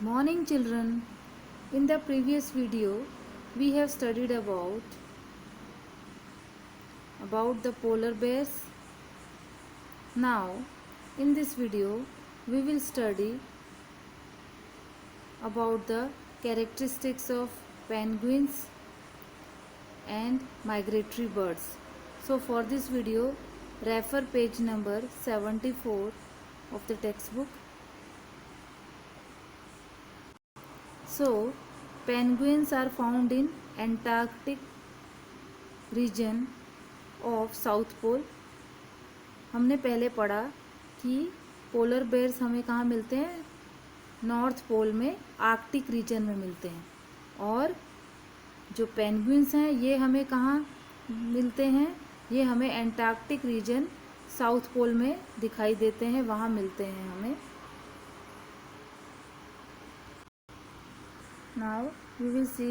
Morning children. In the previous video we have studied about the polar bears. Now in this video we will study about the characteristics of penguins and migratory birds. So for this video refer page number 74 of the textbook. So, penguins are found in Antarctic region of South Pole. हमने पहले पढ़ा कि polar bears हमें कहाँ मिलते हैं, north pole में Arctic region में मिलते हैं, और जो पेंगुइन्स हैं ये हमें कहाँ मिलते हैं, ये हमें एंटार्क्टिक रीजन साउथ पोल में दिखाई देते हैं, वहाँ मिलते हैं हमें. Now we will see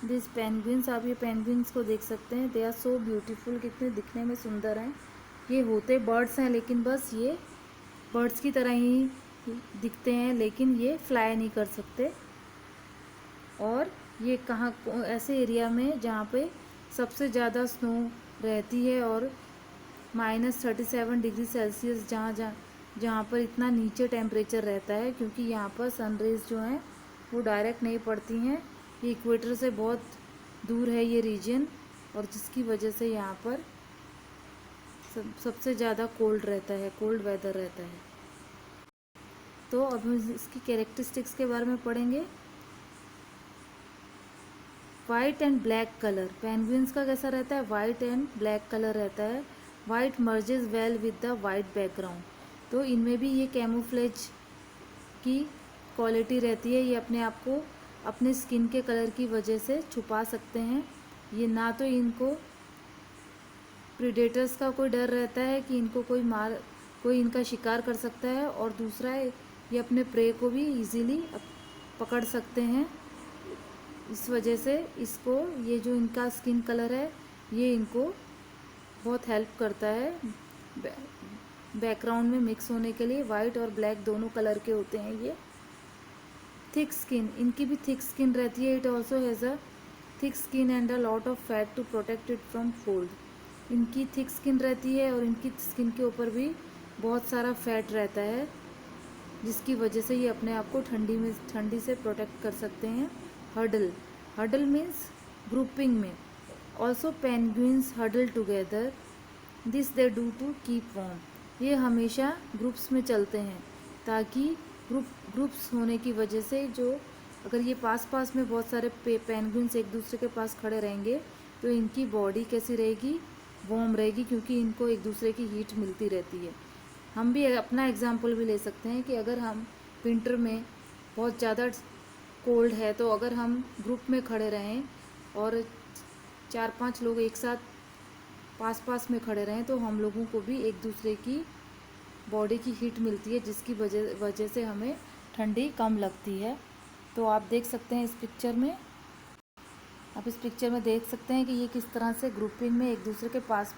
this penguins. आप ये पेंगुइन्स को देख सकते हैं. They are so beautiful. कितने दिखने में सुंदर हैं. ये होते बर्ड्स हैं, लेकिन बस ये बर्ड्स की तरह ही दिखते हैं, लेकिन ये फ्लाई नहीं कर सकते. और ये कहाँ ऐसे एरिया में जहाँ पे सबसे ज़्यादा स्नो रहती है और -37 डिग्री सेल्सियस जहाँ पर इतना नीचे टेम्परेचर रहता है, क्योंकि यहाँ पर सनरेज जो हैं वो डायरेक्ट नहीं पड़ती हैं. ये इक्वेटर से बहुत दूर है ये रीजन, और जिसकी वजह से यहाँ पर सबसे ज़्यादा कोल्ड रहता है, कोल्ड वेदर रहता है. तो अब हम इसकी कैरेक्टरिस्टिक्स के बारे में पढ़ेंगे. White and black colour. Penguins का कैसा रहता है, वाइट एंड ब्लैक कलर रहता है. White merges well with the white background. तो इनमें भी ये कैमोफ्लेज की क्वालिटी रहती है. ये अपने आप को अपने स्किन के कलर की वजह से छुपा सकते हैं. ये ना तो इनको प्रीडेटर्स का कोई डर रहता है कि इनको कोई इनका शिकार कर सकता है, और दूसरा ये अपने प्रे को भी इजीली पकड़ सकते हैं. इस वजह से इसको ये जो इनका स्किन कलर है ये इनको बहुत हेल्प करता है बैकग्राउंड में मिक्स होने के लिए. वाइट और ब्लैक दोनों कलर के होते हैं ये. Thick skin. इनकी भी थिक स्किन रहती है. It also has a thick skin and a lot of fat to protect it from cold. इनकी थिक स्किन रहती है और इनकी स्किन के ऊपर भी बहुत सारा फैट रहता है, जिसकी वजह से ये अपने आप को ठंडी से प्रोटेक्ट कर सकते हैं. हडल. हडल मीन्स ग्रुपिंग में. Also penguins huddle together. This they do to keep warm. ये हमेशा ग्रुप्स में चलते हैं, ताकि ग्रुप्स होने की वजह से जो अगर ये पास में बहुत सारे पेंगुइन्स एक दूसरे के पास खड़े रहेंगे तो इनकी बॉडी कैसी रहेगी, वार्म रहेगी, क्योंकि इनको एक दूसरे की हीट मिलती रहती है. हम भी अपना एग्जांपल भी ले सकते हैं कि अगर हम विंटर में बहुत ज़्यादा कोल्ड है, तो अगर हम ग्रुप में खड़े रहें और 4-5 लोग एक साथ पास में खड़े रहें, तो हम लोगों को भी एक दूसरे की बॉडी की हीट मिलती है, जिसकी वजह से हमें ठंडी कम लगती है. तो आप देख सकते हैं इस पिक्चर में देख सकते हैं कि ये किस तरह से ग्रुपिंग में एक दूसरे के पास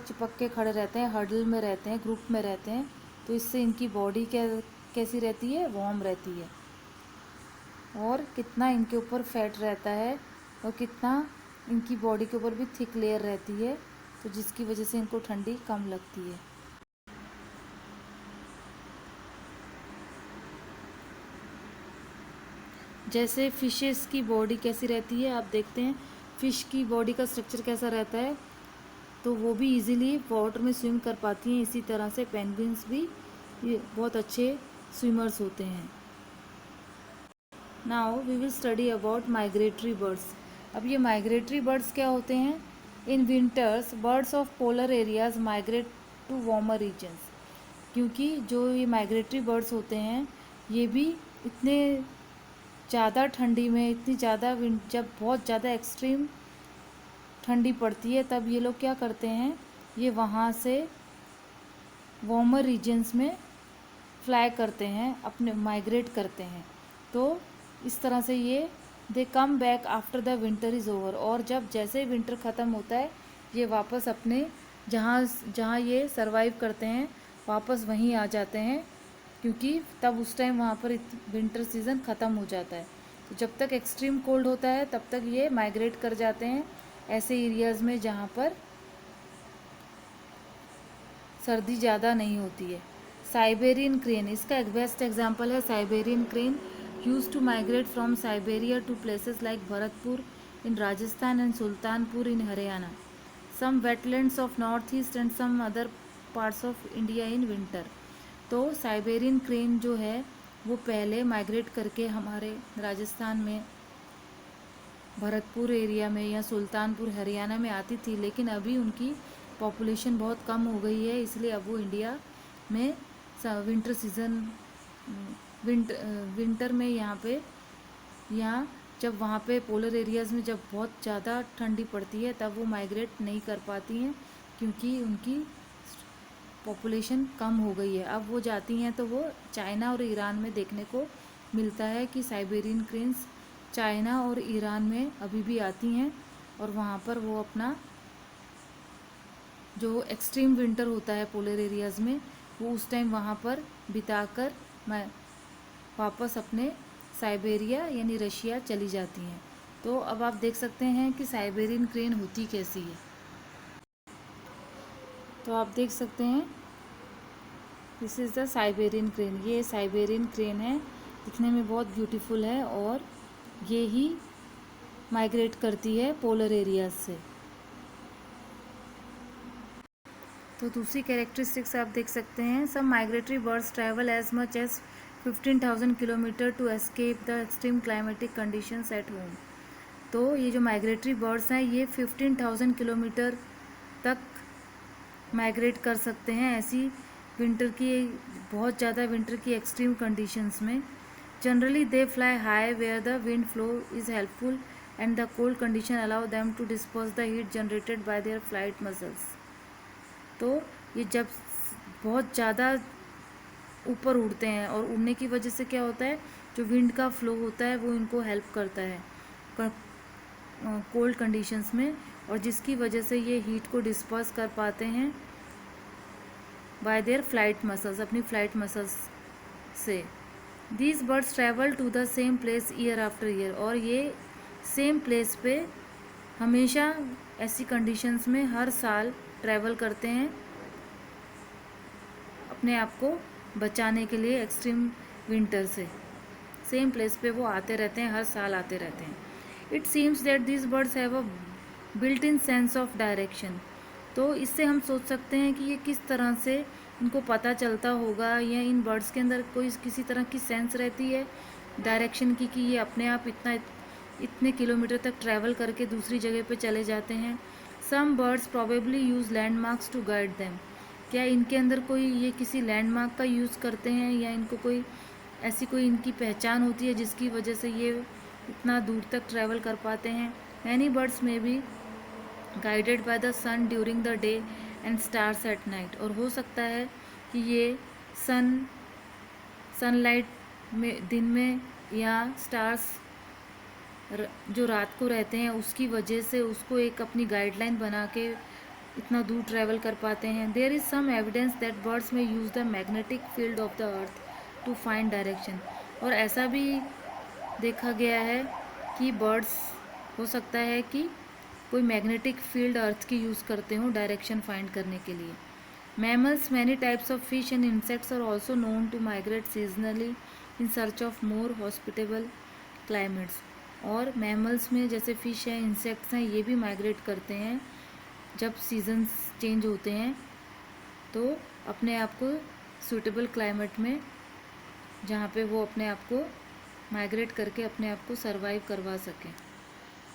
चिपक के खड़े रहते हैं, हडल में रहते हैं, ग्रुप में रहते हैं. तो इससे इनकी बॉडी कैसी रहती है, वार्म रहती है. और कितना इनके ऊपर फैट रहता है, और कितना इनकी बॉडी के ऊपर भी थिक लेयर रहती है, तो जिसकी वजह से इनको ठंडी कम लगती है. जैसे फिशेस की बॉडी कैसी रहती है, आप देखते हैं फ़िश की बॉडी का स्ट्रक्चर कैसा रहता है, तो वो भी इजीली वाटर में स्विम कर पाती हैं. इसी तरह से पेंगुइन्स भी ये बहुत अच्छे स्विमर्स होते हैं. Now we will study about migratory birds. अब ये माइग्रेटरी बर्ड्स क्या होते हैं. In winters birds of polar areas migrate to warmer regions. क्योंकि जो ये माइग्रेटरी बर्ड्स होते हैं ये भी इतने ज़्यादा ठंडी में, इतनी ज़्यादा जब बहुत ज़्यादा एक्सट्रीम ठंडी पड़ती है, तब ये लोग क्या करते हैं, ये वहाँ से वार्मर रीजन्स में फ्लाई करते हैं, अपने माइग्रेट करते हैं. तो इस तरह से ये they come back after the winter is over. और जब जैसे विंटर ख़त्म होता है ये वापस अपने जहाँ ये सरवाइव करते हैं वापस वहीं आ जाते हैं, क्योंकि तब उस टाइम वहाँ पर विंटर सीज़न ख़त्म हो जाता है। तो जब तक एक्सट्रीम कोल्ड होता है तब तक ये माइग्रेट कर जाते हैं ऐसे एरियाज़ में जहाँ पर सर्दी ज़्यादा नहीं होती है। साइबेरियन क्रेन, इसका एक बेस्ट एग्जांपल है Siberian crane, use to migrate from Siberia to places like Bharatpur in Rajasthan and Sultanpur in Haryana, some wetlands of north east and some other parts of India in winter. तो साइबेरियन क्रेन जो है वो पहले migrate करके हमारे राजस्थान में Bharatpur area में या सुल्तानपुर हरियाणा में आती थी, लेकिन अभी उनकी पॉपुलेशन बहुत कम हो गई है, इसलिए अब वो इंडिया में विंटर सीज़न विंटर में यहाँ जब वहाँ पे पोलर एरियाज़ में जब बहुत ज़्यादा ठंडी पड़ती है तब वो माइग्रेट नहीं कर पाती हैं, क्योंकि उनकी पॉपुलेशन कम हो गई है। अब वो जाती हैं तो वो चाइना और ईरान में देखने को मिलता है कि साइबेरियन क्रेन्स चाइना और ईरान में अभी भी आती हैं, और वहाँ पर वो अपना जो एक्सट्रीम विंटर होता है पोलर एरियाज़ में वो उस टाइम वहाँ पर बिताकर मैं वापस अपने साइबेरिया यानी रशिया चली जाती हैं। तो अब आप देख सकते हैं कि साइबेरियन क्रेन होती कैसी है। तो आप देख सकते हैं this is the Siberian crane, ये साइबेरियन क्रेन है, दिखने में बहुत ब्यूटीफुल है और ये ही माइग्रेट करती है पोलर एरियाज से। तो दूसरी कैरेक्टरिस्टिक्स आप देख सकते हैं, some migratory birds travel as much as 15,000 kilometre to escape the extreme climatic conditions at home. तो ये जो माइग्रेटरी बर्ड्स हैं ये 15,000 किलोमीटर तक माइग्रेट कर सकते हैं ऐसी विंटर की बहुत ज़्यादा विंटर की एक्सट्रीम कंडीशंस में। Generally they fly high where the wind flow is helpful and the cold condition allow them to disperse the heat generated by their flight muscles. तो ये जब बहुत ज़्यादा ऊपर उड़ते हैं और उड़ने की वजह से क्या होता है, जो विंड का फ्लो होता है वो इनको हेल्प करता है कोल्ड कंडीशंस में, और जिसकी वजह से ये हीट को डिस्पर्स कर पाते हैं बाय देयर फ्लाइट मसल्स, अपनी फ्लाइट मसल्स से। These birds travel to the same place year after year, और ये सेम प्लेस पे हमेशा ऐसी कंडीशंस में हर साल ट्रैवल करते हैं अपने आप को बचाने के लिए एक्सट्रीम विंटर से। सेम प्लेस पे वो आते रहते हैं, हर साल आते रहते हैं। It seems that this birds have a built in sense of direction. तो इससे हम सोच सकते हैं कि ये किस तरह से इनको पता चलता होगा, या इन बर्ड्स के अंदर कोई किसी तरह की सेंस रहती है डायरेक्शन की, कि ये अपने आप इतने किलोमीटर तक ट्रैवल करके दूसरी जगह पे चले जाते हैं। Some birds probably use landmarks to guide them. क्या इनके अंदर कोई ये किसी लैंडमार्क का यूज़ करते हैं, या इनको कोई ऐसी कोई इनकी पहचान होती है जिसकी वजह से ये इतना दूर तक ट्रैवल कर पाते हैं। Many birds may be guided by the sun during the day and stars at night. और हो सकता है कि ये सनलाइट में दिन में या स्टार्स जो रात को रहते हैं उसकी वजह से उसको एक अपनी गाइडलाइन बना के इतना दूर ट्रैवल कर पाते हैं। There is some evidence that birds may use the magnetic field of the earth to find direction. और ऐसा भी देखा गया है कि बर्ड्स हो सकता है कि कोई मैग्नेटिक फील्ड अर्थ की यूज़ करते हों डायरेक्शन फाइंड करने के लिए। Mammals, many types of fish and insects are also known to migrate seasonally in search of more hospitable climates. और मैमल्स में जैसे फ़िश हैं, इंसेक्ट्स हैं, ये भी माइग्रेट करते हैं जब सीजन्स चेंज होते हैं, तो अपने आप को सूटेबल क्लाइमेट में जहाँ पे वो अपने आप को माइग्रेट करके अपने आप को सरवाइव करवा सकें।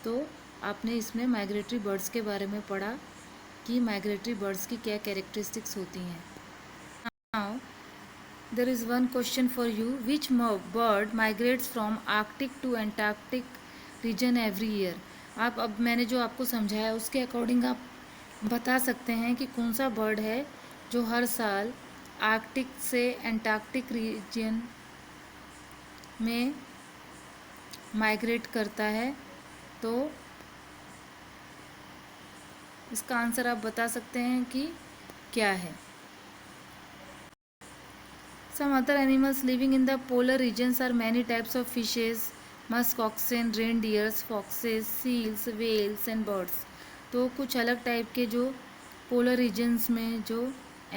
तो आपने इसमें माइग्रेटरी बर्ड्स के बारे में पढ़ा कि माइग्रेटरी बर्ड्स की क्या कैरेक्टरिस्टिक्स होती हैं। Now there is one question for you, which bird migrates from Arctic to Antarctic region every year. आप अब मैंने जो आपको समझाया उसके अकॉर्डिंग आप बता सकते हैं कि कौन सा बर्ड है जो हर साल आर्कटिक से एंटार्क्टिक रीजन में माइग्रेट करता है। तो इसका आंसर आप बता सकते हैं कि क्या है। Some other animals living in the polar regions are many types of fishes, musk oxen, reindeers, foxes, seals, whales and birds. तो कुछ अलग टाइप के जो पोलर रीजन्स में जो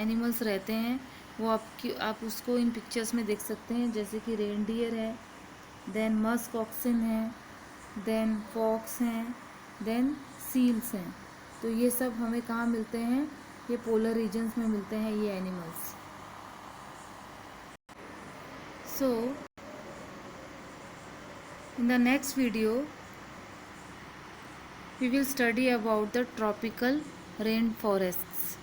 एनिमल्स रहते हैं वो आप उसको इन पिक्चर्स में देख सकते हैं, जैसे कि रेनडियर है, देन मस्क ऑक्सिन है, देन फॉक्स हैं, देन सील्स हैं. तो ये सब हमें कहाँ मिलते हैं? ये पोलर रीजन्स में मिलते हैं ये animals. So in the next video we will study about the tropical rainforests.